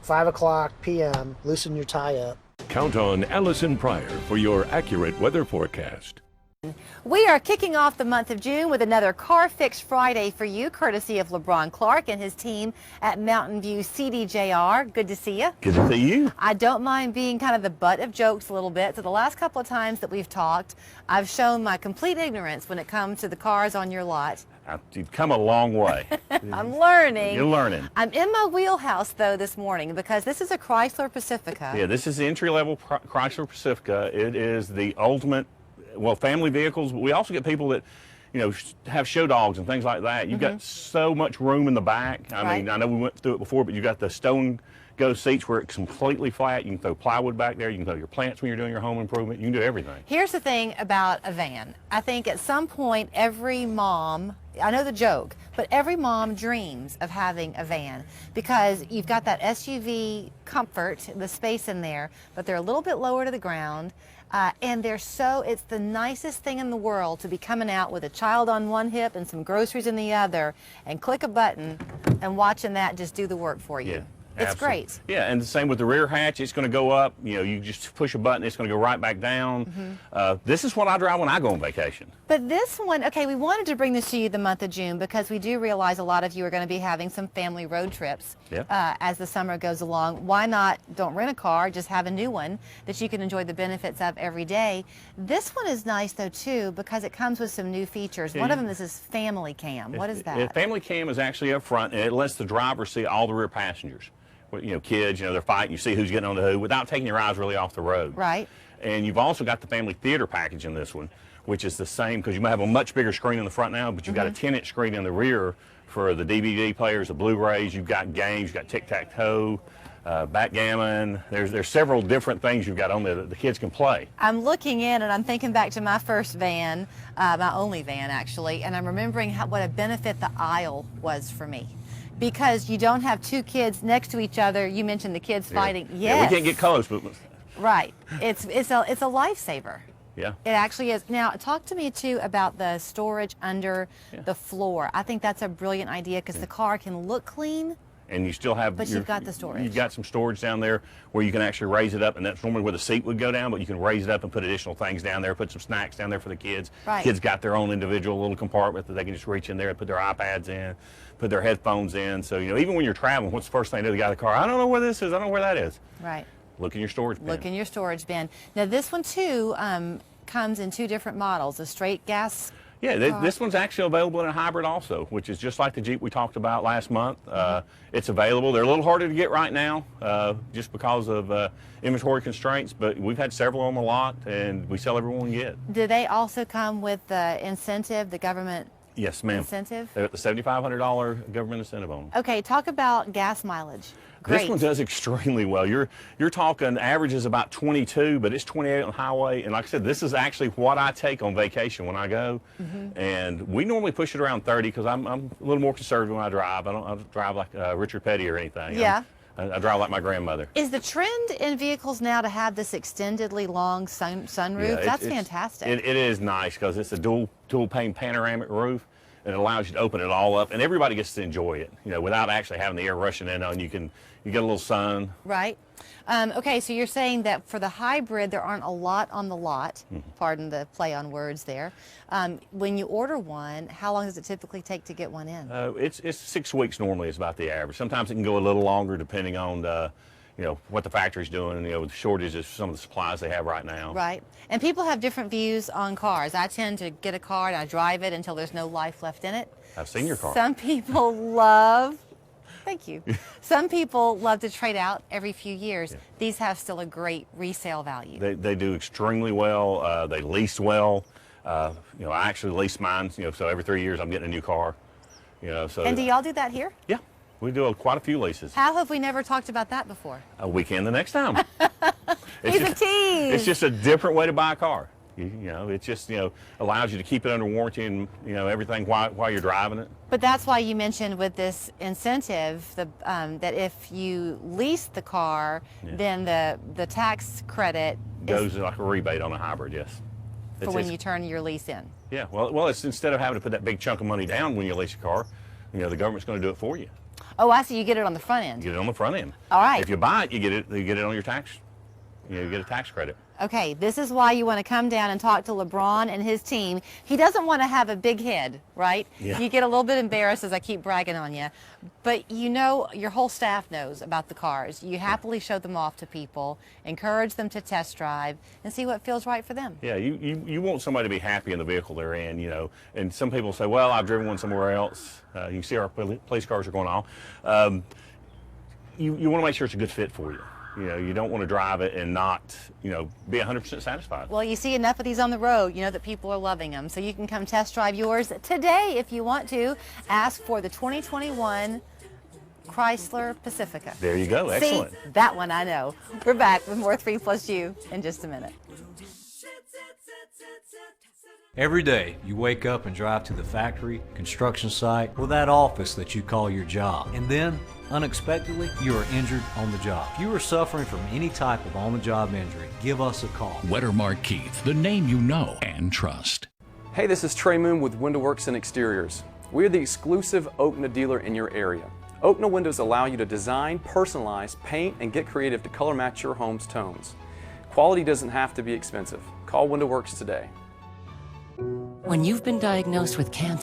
5 o'clock p.m., loosen your tie up. Count on Allison Pryor for your accurate weather forecast. We are kicking off the month of June with another Car Fix Friday for you, courtesy of LeBron Clark and his team at Mtn View CDJR. Good to see you. Good to see you. I don't mind being kind of the butt of jokes a little bit. So the last couple of times that we've talked, I've shown my complete ignorance when it comes to the cars on your lot. You've come a long way. I'm learning. You're learning. I'm in my wheelhouse, though, this morning because this is a Chrysler Pacifica. Yeah, this is the entry-level Chrysler Pacifica. It is the ultimate, well, family vehicles. But we also get people that, you know, have show dogs and things like that. You've got so much room in the back. I mean, I know we went through it before, but you've got the stone go seats where it's completely flat. You can throw plywood back there. You can throw your plants when you're doing your home improvement. You can do everything. Here's the thing about a van. I think at some point every mom, I know the joke, but every mom dreams of having a van because you've got that SUV comfort, the space in there, but they're a little bit lower to the ground. And it's the nicest thing in the world to be coming out with a child on one hip and some groceries in the other and click a button and watching that just do the work for you. Yeah. It's Absolutely. great. Yeah, and the same with the rear hatch. It's going to go up. You know, you just push a button, it's going to go right back down. This is what I drive when I go on vacation. But this one, okay, we wanted to bring this to you the month of June because we do realize a lot of you are going to be having some family road trips as the summer goes along. Why not don't rent a car, just have a new one that you can enjoy the benefits of every day. This one is nice, though, too, because it comes with some new features. One of them is this family cam. What is that? Family cam is actually up front, and it lets the driver see all the rear passengers. You know, kids, you know, they're fighting, you see who's getting on the who without taking your eyes really off the road. Right. And you've also got the family theater package in this one, which is the same because you might have a much bigger screen in the front now, but you've got a 10-inch screen in the rear for the DVD players, the Blu-rays. You've got games, you've got tic-tac-toe, backgammon. There's several different things you've got on there that the kids can play. I'm looking in and I'm thinking back to my first van, my only van actually, and I'm remembering what a benefit the aisle was for me. Because you don't have two kids next to each other. You mentioned the kids fighting. Yes. Yeah, we can't get close, but right. It's a lifesaver. Yeah. It actually is. Now, talk to me too about the storage under the floor. I think that's a brilliant idea because the car can look clean. And you still have, but you've got the storage. You've got some storage down there where you can actually raise it up, and that's normally where the seat would go down, but you can raise it up and put additional things down there, put some snacks down there for the kids. Right. Kids got their own individual little compartment that they can just reach in there and put their iPads in, put their headphones in. So, you know, even when you're traveling, what's the first thing they do? They got a car, I don't know where this is, I don't know where that is. Right. Look in your storage bin. Look in your storage bin. Now, this one too comes in two different models, a straight gas. Yeah, this one's actually available in a hybrid also, which is just like the Jeep we talked about last month. It's available. They're a little harder to get right now just because of inventory constraints, but we've had several on the lot, and we sell every one we get. Do they also come with the incentive, the government Yes, ma'am. incentive? They're at the $7,500 government incentive on them. Okay, talk about gas mileage. Great. This one does extremely well. You're talking average is about 22, but it's 28 on the highway. And like I said, this is actually what I take on vacation when I go. And we normally push it around 30 because I'm a little more conservative when I drive. I don't drive like Richard Petty or anything. Yeah. I drive like my grandmother. Is the trend in vehicles now to have this extendedly long sunroof? Yeah, That's fantastic. It is nice because it's a dual pane panoramic roof. And it allows you to open it all up, and everybody gets to enjoy it, you know, without actually having the air rushing in on you. You get a little sun. Right. Okay, so you're saying that for the hybrid, there aren't a lot on the lot. Pardon the play on words there. When you order one, how long does it typically take to get one in? It's 6 weeks normally is about the average. Sometimes it can go a little longer depending on you know, what the factory's doing, and, you know, the shortages of some of the supplies they have right now. Right. And people have different views on cars. I tend to get a car and I drive it until there's no life left in it. I've seen your car. Some people love, thank you. Some people love to trade out every few years. Yeah. These have still a great resale value. They do extremely well. They lease well. You know, I actually lease mine, you know, so every 3 years I'm getting a new car. You know, so. And do y'all do that here? Yeah. We do quite a few leases. How have we never talked about that before? We can the next time. He's a tease. It's just a different way to buy a car. You know, it just, you know, allows you to keep it under warranty and, you know, everything while you're driving it. But that's why you mentioned with this incentive that if you lease the car, then the tax credit goes like a rebate on a hybrid, yes. For when you turn your lease in. Yeah, well, it's instead of having to put that big chunk of money down when you lease a car, you know, the government's going to do it for you. Oh, I see. You get it on the front end. You get it on the front end. All right. If you buy it, you get it on your tax. You get a tax credit. Okay, this is why you want to come down and talk to LeBron and his team. He doesn't want to have a big head, right? Yeah. You get a little bit embarrassed as I keep bragging on you. But you know, your whole staff knows about the cars. You happily show them off to people, encourage them to test drive, and see what feels right for them. Yeah, you want somebody to be happy in the vehicle they're in, you know. And some people say, well, I've driven one somewhere else. You see our police cars are going on. You want to make sure it's a good fit for you. You know, you don't want to drive it and not, you know, be 100% satisfied. Well, you see enough of these on the road, you know that people are loving them. So you can come test drive yours today if you want to. Ask for the 2021 Chrysler Pacifica. There you go. Excellent. See, that one I know. We're back with more 3+U in just a minute. Every day, you wake up and drive to the factory, construction site, or that office that you call your job. And then, unexpectedly, you are injured on the job. If you are suffering from any type of on-the-job injury, give us a call. Wettermark Keith, the name you know and trust. Hey, this is Trey Moon with Window Works and Exteriors. We are the exclusive Okna dealer in your area. Okna windows allow you to design, personalize, paint, and get creative to color match your home's tones. Quality doesn't have to be expensive. Call Window Works today. When you've been diagnosed with cancer,